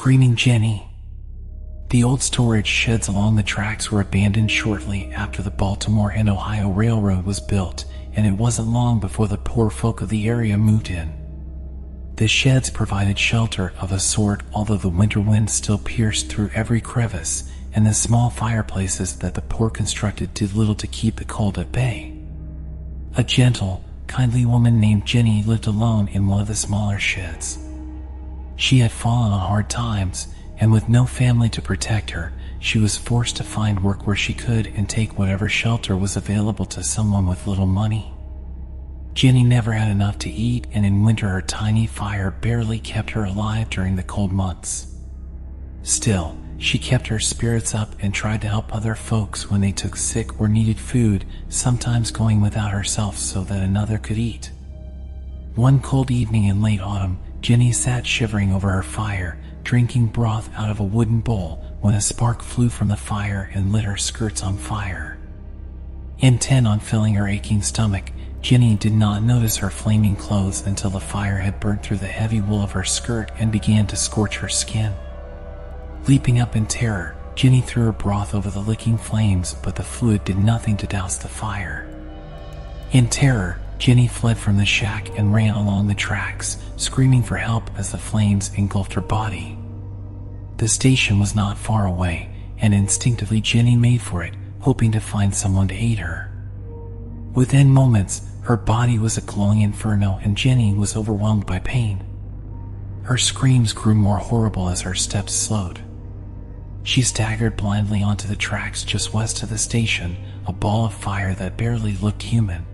Screaming Jenny. The old storage sheds along the tracks were abandoned shortly after the Baltimore and Ohio Railroad was built, and it wasn't long before the poor folk of the area moved in. The sheds provided shelter of a sort, although the winter winds still pierced through every crevice, and the small fireplaces that the poor constructed did little to keep the cold at bay. A gentle, kindly woman named Jenny lived alone in one of the smaller sheds. She had fallen on hard times, and with no family to protect her, she was forced to find work where she could and take whatever shelter was available to someone with little money. Jenny never had enough to eat, and in winter her tiny fire barely kept her alive during the cold months. Still, she kept her spirits up and tried to help other folks when they took sick or needed food, sometimes going without herself so that another could eat. One cold evening in late autumn, Jenny sat shivering over her fire, drinking broth out of a wooden bowl, when a spark flew from the fire and lit her skirts on fire. Intent on filling her aching stomach, Jenny did not notice her flaming clothes until the fire had burnt through the heavy wool of her skirt and began to scorch her skin. Leaping up in terror, Jenny threw her broth over the licking flames, but the fluid did nothing to douse the fire. In terror, Jenny fled from the shack and ran along the tracks, screaming for help as the flames engulfed her body. The station was not far away, and instinctively Jenny made for it, hoping to find someone to aid her. Within moments, her body was a glowing inferno and Jenny was overwhelmed by pain. Her screams grew more horrible as her steps slowed. She staggered blindly onto the tracks just west of the station, a ball of fire that barely looked human.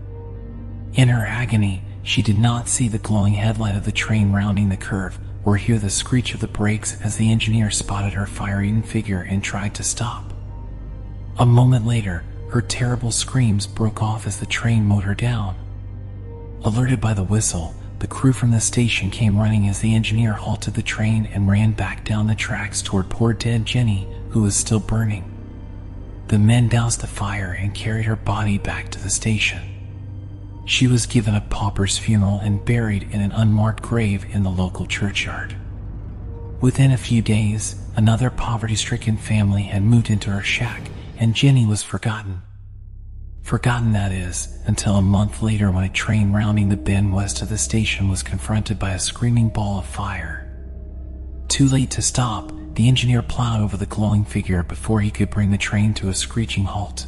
In her agony, she did not see the glowing headlight of the train rounding the curve, or hear the screech of the brakes as the engineer spotted her fire-eaten figure and tried to stop. A moment later, her terrible screams broke off as the train mowed her down. Alerted by the whistle, the crew from the station came running as the engineer halted the train and ran back down the tracks toward poor dead Jenny, who was still burning. The men doused the fire and carried her body back to the station. She was given a pauper's funeral and buried in an unmarked grave in the local churchyard. Within a few days, another poverty-stricken family had moved into her shack, and Jenny was forgotten. Forgotten, that is, until a month later when a train rounding the bend west of the station was confronted by a screaming ball of fire. Too late to stop, the engineer plowed over the glowing figure before he could bring the train to a screeching halt.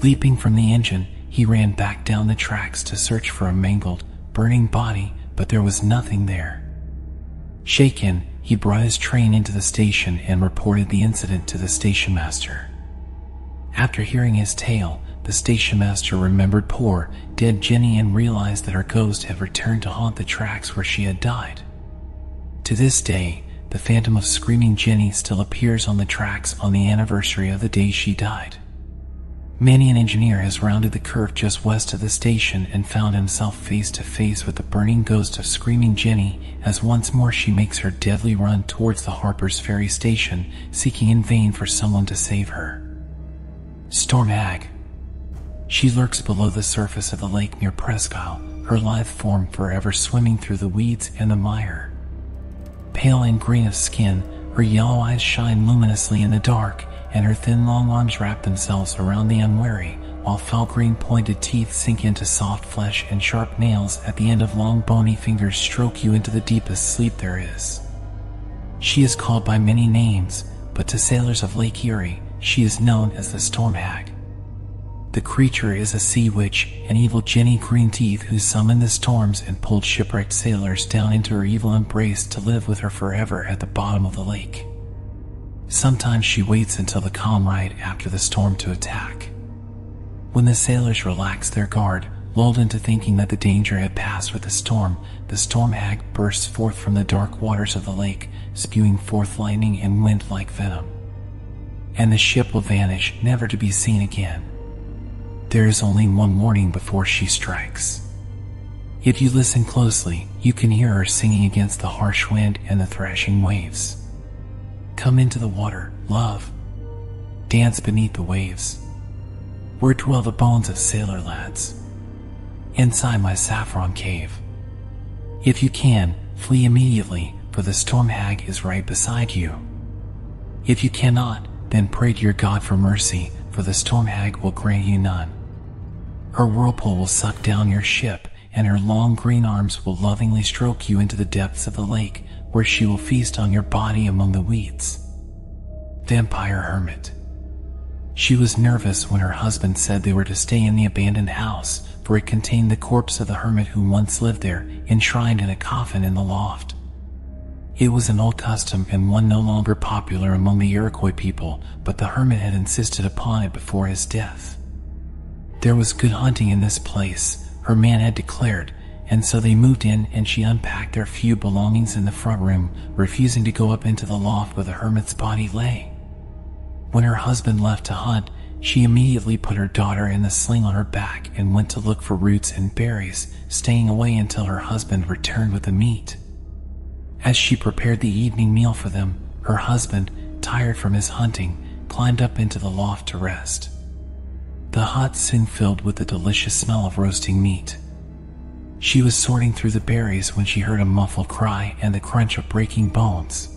Leaping from the engine, he ran back down the tracks to search for a mangled, burning body, but there was nothing there. Shaken, he brought his train into the station and reported the incident to the station master. After hearing his tale, the station master remembered poor, dead Jenny and realized that her ghost had returned to haunt the tracks where she had died. To this day, the phantom of Screaming Jenny still appears on the tracks on the anniversary of the day she died. Many an engineer has rounded the curve just west of the station and found himself face to face with the burning ghost of Screaming Jenny as once more she makes her deadly run towards the Harper's Ferry station, seeking in vain for someone to save her. Storm Hag. She lurks below the surface of the lake near Presque Isle, her lithe form forever swimming through the weeds and the mire. Pale and green of skin, her yellow eyes shine luminously in the dark, and her thin long arms wrap themselves around the unwary, while fell green pointed teeth sink into soft flesh and sharp nails at the end of long bony fingers stroke you into the deepest sleep there is. She is called by many names, but to sailors of Lake Erie, she is known as the Storm Hag. The creature is a sea witch, an evil Jenny Greenteeth who summoned the storms and pulled shipwrecked sailors down into her evil embrace to live with her forever at the bottom of the lake. Sometimes she waits until the calm right after the storm to attack. When the sailors relax their guard, lulled into thinking that the danger had passed with the storm hag bursts forth from the dark waters of the lake, spewing forth lightning and wind like venom. And the ship will vanish, never to be seen again. There is only one warning before she strikes. If you listen closely, you can hear her singing against the harsh wind and the thrashing waves. Come into the water, love. Dance beneath the waves. Where dwell the bones of sailor lads? Inside my saffron cave. If you can, flee immediately, for the storm hag is right beside you. If you cannot, then pray to your God for mercy, for the storm hag will grant you none. Her whirlpool will suck down your ship, and her long green arms will lovingly stroke you into the depths of the lake, where she will feast on your body among the weeds. Vampire Hermit. She was nervous when her husband said they were to stay in the abandoned house, for it contained the corpse of the hermit who once lived there, enshrined in a coffin in the loft. It was an old custom and one no longer popular among the Iroquois people, but the hermit had insisted upon it before his death. There was good hunting in this place, her man had declared, and so they moved in and she unpacked their few belongings in the front room, refusing to go up into the loft where the hermit's body lay. When her husband left to hunt, she immediately put her daughter in the sling on her back and went to look for roots and berries, staying away until her husband returned with the meat. As she prepared the evening meal for them, her husband, tired from his hunting, climbed up into the loft to rest. The hut soon filled with the delicious smell of roasting meat. She was sorting through the berries when she heard a muffled cry and the crunch of breaking bones.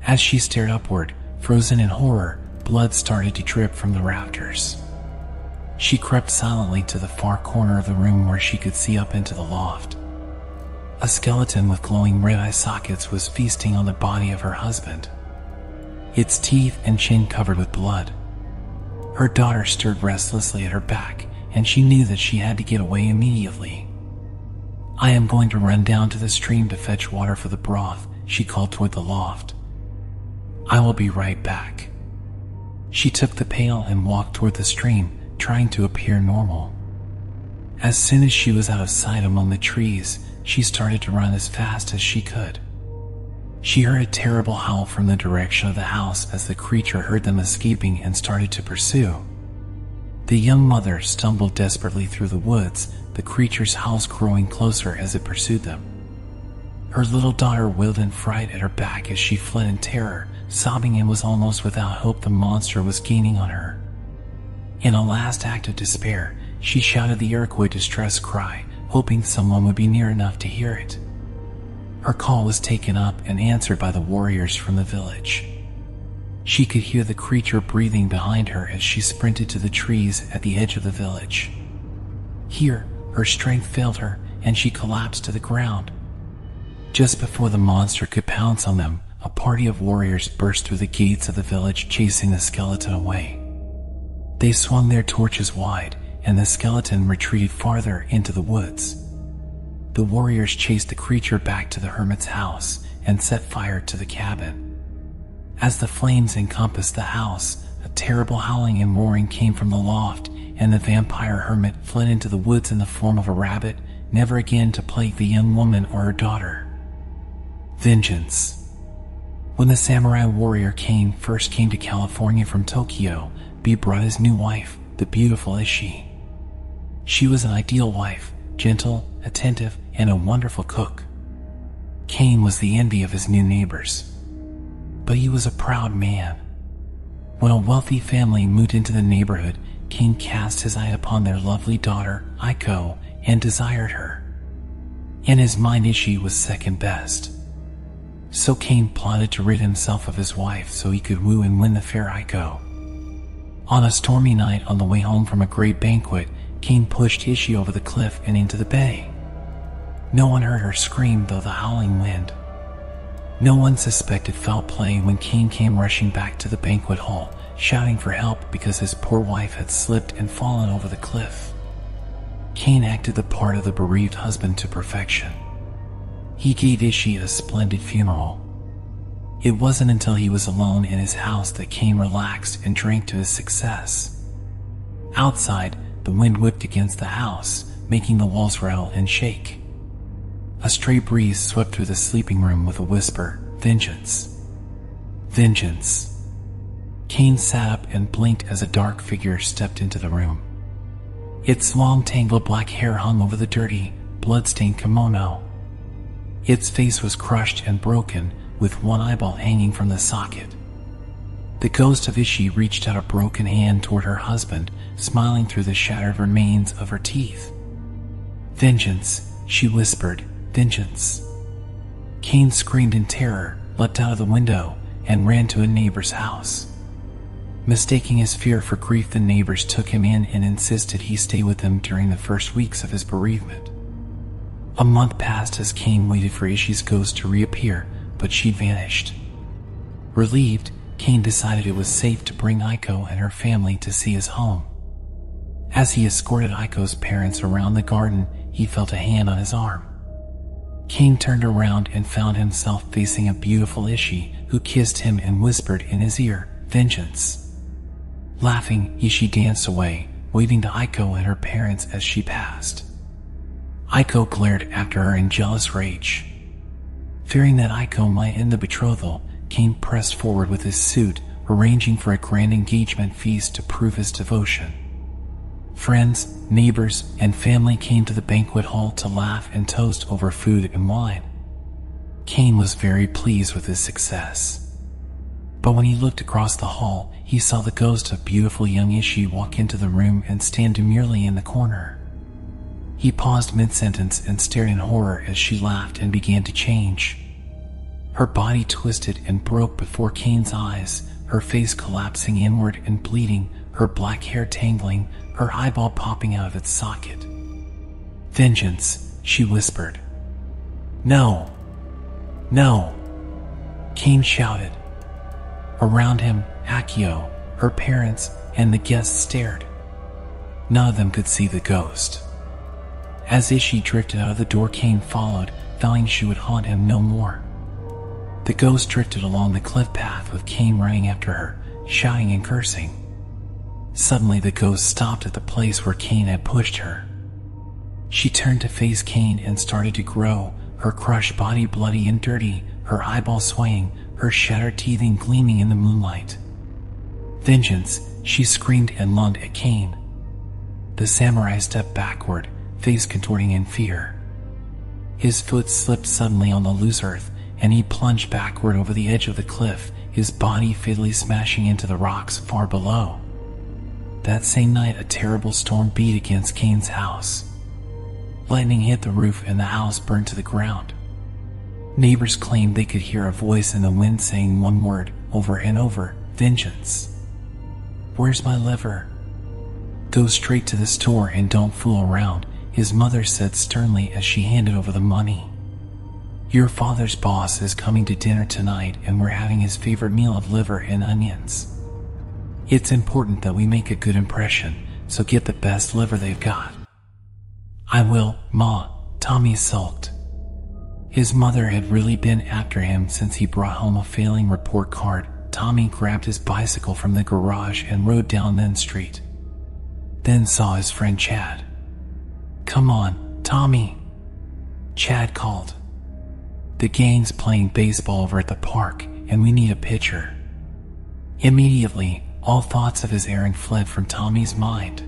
As she stared upward, frozen in horror, blood started to drip from the rafters. She crept silently to the far corner of the room where she could see up into the loft. A skeleton with glowing red eye sockets was feasting on the body of her husband, its teeth and chin covered with blood. Her daughter stirred restlessly at her back, and she knew that she had to get away immediately. "I am going to run down to the stream to fetch water for the broth," she called toward the loft. "I will be right back." She took the pail and walked toward the stream, trying to appear normal. As soon as she was out of sight among the trees, she started to run as fast as she could. She heard a terrible howl from the direction of the house as the creature heard them escaping and started to pursue. The young mother stumbled desperately through the woods, the creature's howls growing closer as it pursued them. Her little daughter wailed in fright at her back as she fled in terror, sobbing and was almost without hope the monster was gaining on her. In a last act of despair, she shouted the Iroquois distress cry, hoping someone would be near enough to hear it. Her call was taken up and answered by the warriors from the village. She could hear the creature breathing behind her as she sprinted to the trees at the edge of the village. Here, her strength failed her, and she collapsed to the ground. Just before the monster could pounce on them, a party of warriors burst through the gates of the village, chasing the skeleton away. They swung their torches wide, and the skeleton retreated farther into the woods. The warriors chased the creature back to the hermit's house and set fire to the cabin. As the flames encompassed the house, a terrible howling and roaring came from the loft, and the vampire hermit fled into the woods in the form of a rabbit, never again to plague the young woman or her daughter. Vengeance. When the samurai warrior Kane first came to California from Tokyo, B brought his new wife, the beautiful Ishi. She was an ideal wife, gentle, attentive, and a wonderful cook. Kane was the envy of his new neighbors. But he was a proud man. When a wealthy family moved into the neighborhood, Kane cast his eye upon their lovely daughter, Aiko, and desired her. In his mind, Ishi was second best. So Kane plotted to rid himself of his wife so he could woo and win the fair Aiko. On a stormy night on the way home from a great banquet, Kane pushed Ishi over the cliff and into the bay. No one heard her scream, though the howling wind. No one suspected foul play when Kane came rushing back to the banquet hall, shouting for help because his poor wife had slipped and fallen over the cliff. Kane acted the part of the bereaved husband to perfection. He gave Ishi a splendid funeral. It wasn't until he was alone in his house that Kane relaxed and drank to his success. Outside, the wind whipped against the house, making the walls rattle and shake. A stray breeze swept through the sleeping room with a whisper, "Vengeance! Vengeance!" Kane sat up and blinked as a dark figure stepped into the room. Its long tangled black hair hung over the dirty, blood-stained kimono. Its face was crushed and broken, with one eyeball hanging from the socket. The ghost of Ishi reached out a broken hand toward her husband, smiling through the shattered remains of her teeth. "Vengeance," she whispered, "vengeance." Cain screamed in terror, leapt out of the window, and ran to a neighbor's house. Mistaking his fear for grief, the neighbors took him in and insisted he stay with them during the first weeks of his bereavement. A month passed as Cain waited for Ishi's ghost to reappear, but she'd vanished. Relieved, Cain decided it was safe to bring Aiko and her family to see his home. As he escorted Aiko's parents around the garden, he felt a hand on his arm. Cain turned around and found himself facing a beautiful Ishi who kissed him and whispered in his ear, "Vengeance." Laughing, Ishi danced away, waving to Aiko and her parents as she passed. Aiko glared after her in jealous rage. Fearing that Aiko might end the betrothal, Cain pressed forward with his suit, arranging for a grand engagement feast to prove his devotion. Friends, neighbors, and family came to the banquet hall to laugh and toast over food and wine. Cain was very pleased with his success. But when he looked across the hall, he saw the ghost of beautiful young Ishi walk into the room and stand demurely in the corner. He paused mid-sentence and stared in horror as she laughed and began to change. Her body twisted and broke before Cain's eyes, her face collapsing inward and bleeding, her black hair tangling, her eyeball popping out of its socket. "Vengeance," she whispered. "No! No!" Cain shouted. Around him, Akio, her parents, and the guests stared. None of them could see the ghost. As Ishi drifted out of the door, Cain followed, vowing she would haunt him no more. The ghost drifted along the cliff path with Cain running after her, shouting and cursing. Suddenly the ghost stopped at the place where Cain had pushed her. She turned to face Cain and started to grow, her crushed body bloody and dirty, her eyeballs swaying, her shattered teeth gleaming in the moonlight. "Vengeance," she screamed and lunged at Cain. The samurai stepped backward, face contorting in fear. His foot slipped suddenly on the loose earth, and he plunged backward over the edge of the cliff, his body fatally smashing into the rocks far below. That same night, a terrible storm beat against Cain's house. Lightning hit the roof and the house burned to the ground. Neighbors claimed they could hear a voice in the wind saying one word over and over, "Vengeance." "Where's my liver?" "Go straight to the store and don't fool around," his mother said sternly as she handed over the money. "Your father's boss is coming to dinner tonight and we're having his favorite meal of liver and onions. It's important that we make a good impression, so get the best liver they've got." "I will, Ma," Tommy sulked. His mother had really been after him since he brought home a failing report card. Tommy grabbed his bicycle from the garage and rode down Main Street. Then saw his friend Chad. "Come on, Tommy," Chad called. "The gang's playing baseball over at the park, and we need a pitcher." Immediately, all thoughts of his errand fled from Tommy's mind.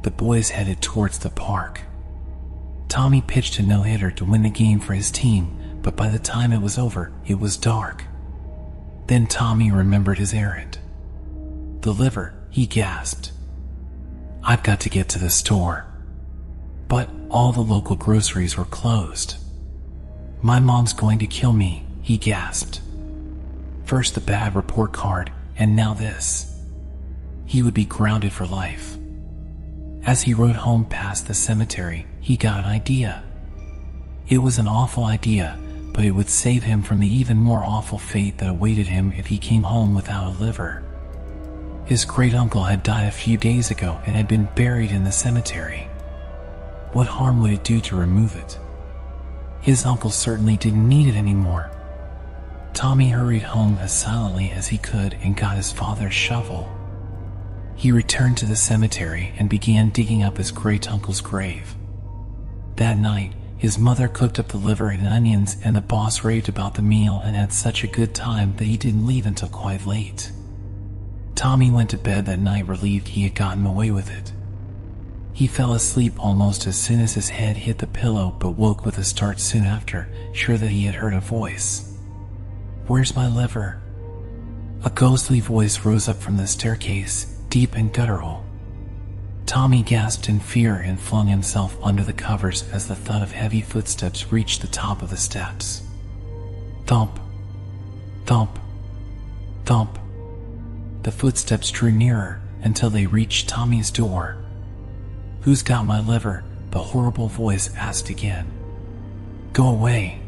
The boys headed towards the park. Tommy pitched a no-hitter to win the game for his team, but by the time it was over, it was dark. Then Tommy remembered his errand. "The liver," he gasped. "I've got to get to the store." But all the local groceries were closed. "My mom's going to kill me," he gasped. First the bad report card, and now this. He would be grounded for life. As he rode home past the cemetery, he got an idea. It was an awful idea, but it would save him from the even more awful fate that awaited him if he came home without a liver. His great-uncle had died a few days ago and had been buried in the cemetery. What harm would it do to remove it? His uncle certainly didn't need it anymore. Tommy hurried home as silently as he could and got his father's shovel. He returned to the cemetery and began digging up his great-uncle's grave. That night, his mother cooked up the liver and onions, and the boss raved about the meal and had such a good time that he didn't leave until quite late. Tommy went to bed that night relieved he had gotten away with it. He fell asleep almost as soon as his head hit the pillow, but woke with a start soon after, sure that he had heard a voice. "Where's my liver?" A ghostly voice rose up from the staircase, deep and guttural. Tommy gasped in fear and flung himself under the covers as the thud of heavy footsteps reached the top of the steps. Thump, thump, thump. The footsteps drew nearer until they reached Tommy's door. "Who's got my liver?" the horrible voice asked again. "Go away.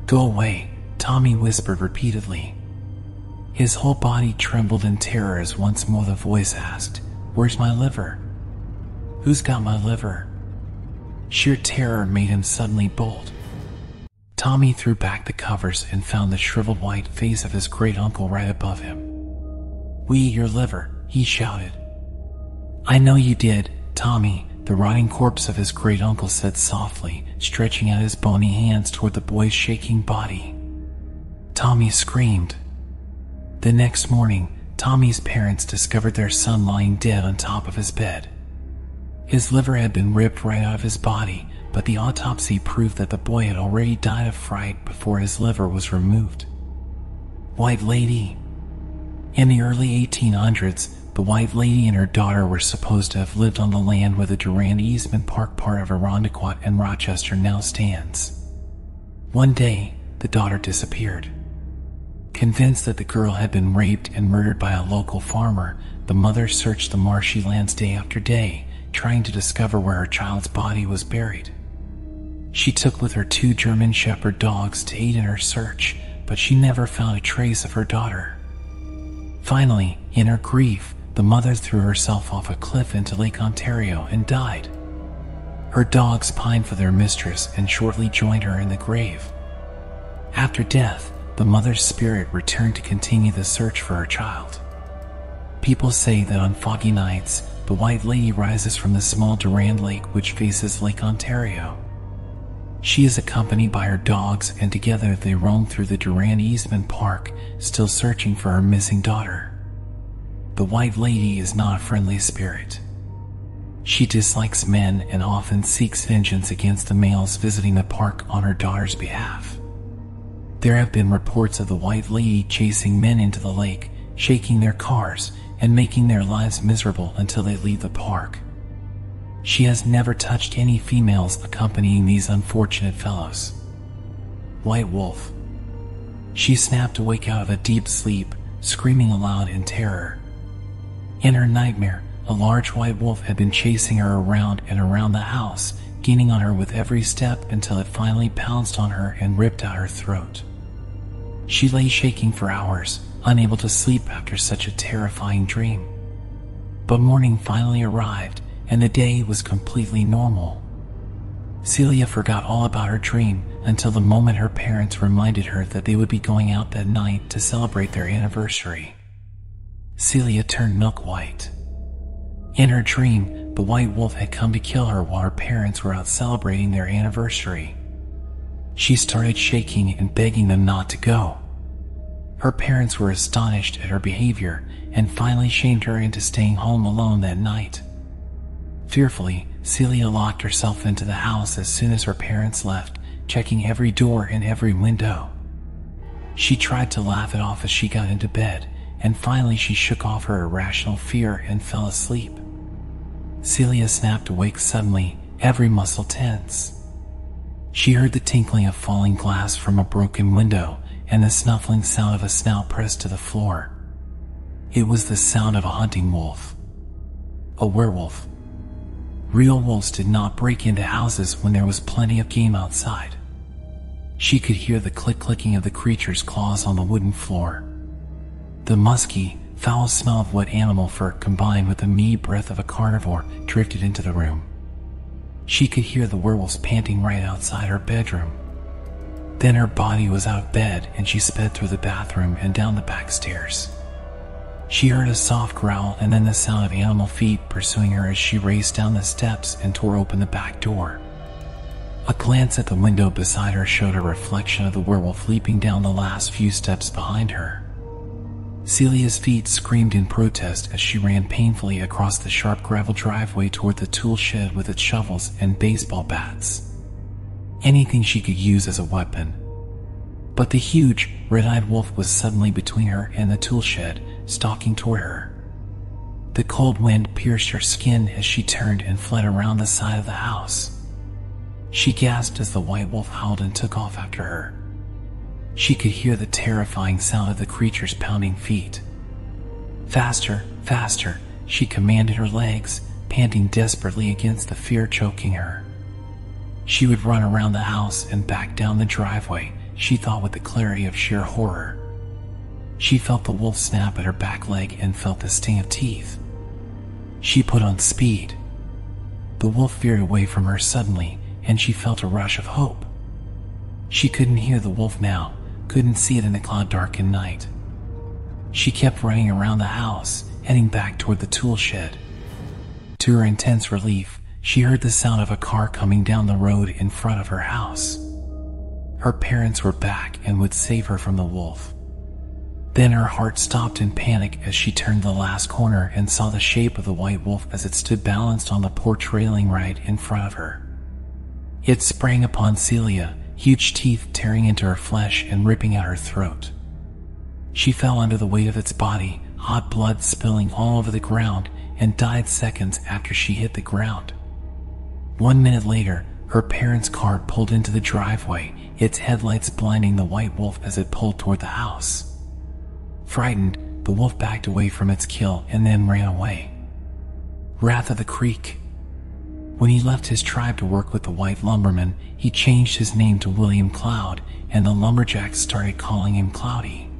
Go away," Tommy whispered repeatedly. His whole body trembled in terror as once more the voice asked, "Where's my liver? Who's got my liver?" Sheer terror made him suddenly bolt. Tommy threw back the covers and found the shriveled white face of his great-uncle right above him. "We ate your liver," he shouted. "I know you did, Tommy," the rotting corpse of his great-uncle said softly, stretching out his bony hands toward the boy's shaking body. Tommy screamed. The next morning, Tommy's parents discovered their son lying dead on top of his bed. His liver had been ripped right out of his body, but the autopsy proved that the boy had already died of fright before his liver was removed. White Lady. In the early 1800s, the White Lady and her daughter were supposed to have lived on the land where the Durand Easement Park part of Irondequoit and Rochester now stands. One day, the daughter disappeared. Convinced that the girl had been raped and murdered by a local farmer, the mother searched the marshy lands day after day, trying to discover where her child's body was buried. She took with her 2 German Shepherd dogs to aid in her search, but she never found a trace of her daughter. Finally, in her grief, the mother threw herself off a cliff into Lake Ontario and died. Her dogs pined for their mistress and shortly joined her in the grave. After death, the mother's spirit returned to continue the search for her child. People say that on foggy nights, the White Lady rises from the small Durand Lake which faces Lake Ontario. She is accompanied by her dogs, and together they roam through the Durand Easement Park, still searching for her missing daughter. The White Lady is not a friendly spirit. She dislikes men and often seeks vengeance against the males visiting the park on her daughter's behalf. There have been reports of the White Lady chasing men into the lake, shaking their cars, and making their lives miserable until they leave the park. She has never touched any females accompanying these unfortunate fellows. White Wolf. She snapped awake out of a deep sleep, screaming aloud in terror. In her nightmare, a large white wolf had been chasing her around and around the house, gaining on her with every step until it finally pounced on her and ripped out her throat. She lay shaking for hours, unable to sleep after such a terrifying dream. But morning finally arrived, and the day was completely normal. Celia forgot all about her dream until the moment her parents reminded her that they would be going out that night to celebrate their anniversary. Celia turned milk white. In her dream, the white wolf had come to kill her while her parents were out celebrating their anniversary. She started shaking and begging them not to go. Her parents were astonished at her behavior and finally shamed her into staying home alone that night. Fearfully, Celia locked herself into the house as soon as her parents left, checking every door and every window. She tried to laugh it off as she got into bed, and finally she shook off her irrational fear and fell asleep. Celia snapped awake suddenly, every muscle tense. She heard the tinkling of falling glass from a broken window and the snuffling sound of a snout pressed to the floor. It was the sound of a hunting wolf. A werewolf. Real wolves did not break into houses when there was plenty of game outside. She could hear the click-clicking of the creature's claws on the wooden floor. The musky, foul smell of wet animal fur combined with the meaty breath of a carnivore drifted into the room. She could hear the werewolves panting right outside her bedroom. Then her body was out of bed and she sped through the bathroom and down the back stairs. She heard a soft growl and then the sound of animal feet pursuing her as she raced down the steps and tore open the back door. A glance at the window beside her showed a reflection of the werewolf leaping down the last few steps behind her. Celia's feet screamed in protest as she ran painfully across the sharp gravel driveway toward the tool shed with its shovels and baseball bats. Anything she could use as a weapon. But the huge, red-eyed wolf was suddenly between her and the tool shed, stalking toward her. The cold wind pierced her skin as she turned and fled around the side of the house. She gasped as the white wolf howled and took off after her. She could hear the terrifying sound of the creature's pounding feet. Faster, faster, she commanded her legs, panting desperately against the fear choking her. She would run around the house and back down the driveway, she thought with the clarity of sheer horror. She felt the wolf snap at her back leg and felt the sting of teeth. She put on speed. The wolf veered away from her suddenly, and she felt a rush of hope. She couldn't hear the wolf now, couldn't see it in the cloud-darkened night. She kept running around the house, heading back toward the tool shed. To her intense relief, she heard the sound of a car coming down the road in front of her house. Her parents were back and would save her from the wolf. Then her heart stopped in panic as she turned the last corner and saw the shape of the white wolf as it stood balanced on the porch railing right in front of her. It sprang upon Celia, huge teeth tearing into her flesh and ripping at her throat. She fell under the weight of its body, hot blood spilling all over the ground, and died seconds after she hit the ground. 1 minute later, her parents' car pulled into the driveway, its headlights blinding the white wolf as it pulled toward the house. Frightened, the wolf backed away from its kill and then ran away. Wrath of the Creek. When he left his tribe to work with the white lumberman, he changed his name to William Cloud, and the lumberjacks started calling him Cloudy.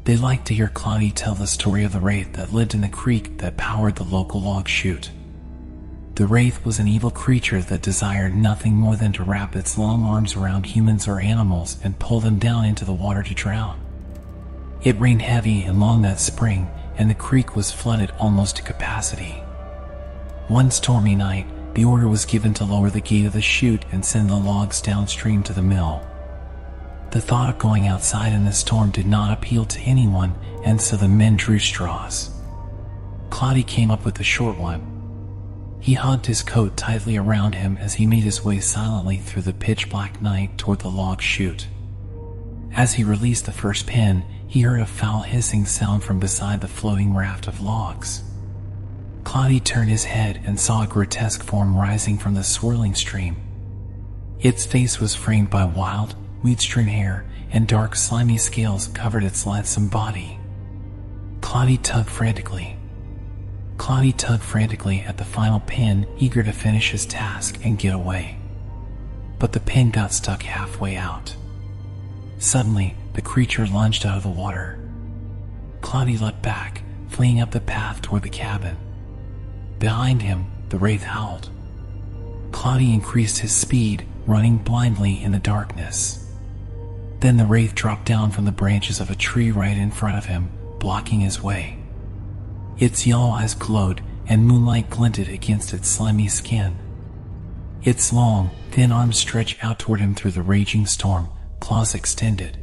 They liked to hear Cloudy tell the story of the wraith that lived in the creek that powered the local log chute. The wraith was an evil creature that desired nothing more than to wrap its long arms around humans or animals and pull them down into the water to drown. It rained heavy and long that spring, and the creek was flooded almost to capacity. One stormy night, the order was given to lower the gate of the chute and send the logs downstream to the mill. The thought of going outside in the storm did not appeal to anyone, and so the men drew straws. Cloudy came up with the short one. He hugged his coat tightly around him as he made his way silently through the pitch-black night toward the log chute. As he released the first pin, he heard a foul hissing sound from beside the floating raft of logs. Cloudy turned his head and saw a grotesque form rising from the swirling stream. Its face was framed by wild, weed-strewn hair, and dark slimy scales covered its loathsome body. Cloudy tugged frantically at the final pin, eager to finish his task and get away. But the pin got stuck halfway out. Suddenly, the creature lunged out of the water. Cloudy leapt back, fleeing up the path toward the cabin. Behind him, the wraith howled. Cloudy increased his speed, running blindly in the darkness. Then the wraith dropped down from the branches of a tree right in front of him, blocking his way. Its yellow eyes glowed, and moonlight glinted against its slimy skin. Its long, thin arms stretched out toward him through the raging storm, claws extended.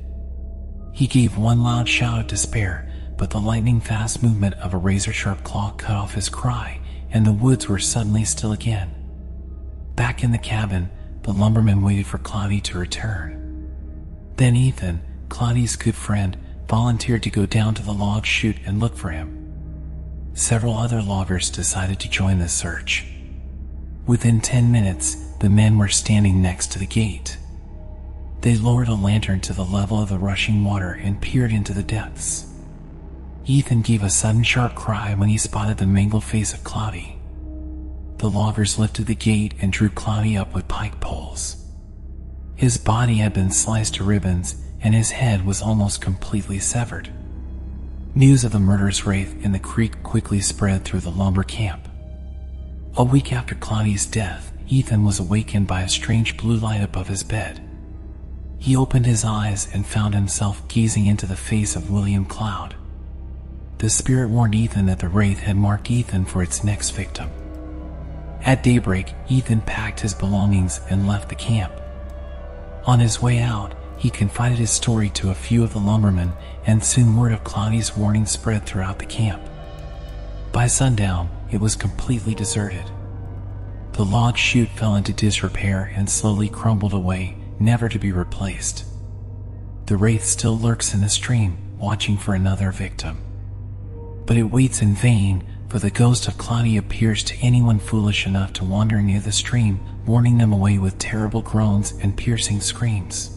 He gave one loud shout of despair, but the lightning-fast movement of a razor-sharp claw cut off his cry, and the woods were suddenly still again. Back in the cabin, the lumberman waited for Cloudy to return. Then Ethan, Cloudy's good friend, volunteered to go down to the log chute and look for him. Several other loggers decided to join the search. Within 10 minutes, the men were standing next to the gate. They lowered a lantern to the level of the rushing water and peered into the depths. Ethan gave a sudden sharp cry when he spotted the mangled face of Cloudy. The loggers lifted the gate and drew Cloudy up with pike poles. His body had been sliced to ribbons, and his head was almost completely severed. News of the murderous wraith in the creek quickly spread through the lumber camp. A week after Cloudy's death, Ethan was awakened by a strange blue light above his bed. He opened his eyes and found himself gazing into the face of William Cloud. The spirit warned Ethan that the wraith had marked Ethan for its next victim. At daybreak, Ethan packed his belongings and left the camp. On his way out, he confided his story to a few of the lumbermen, and soon word of Cloudy's warning spread throughout the camp. By sundown, it was completely deserted. The log chute fell into disrepair and slowly crumbled away, never to be replaced. The wraith still lurks in the stream, watching for another victim. But it waits in vain, for the ghost of Cloudy appears to anyone foolish enough to wander near the stream, warning them away with terrible groans and piercing screams.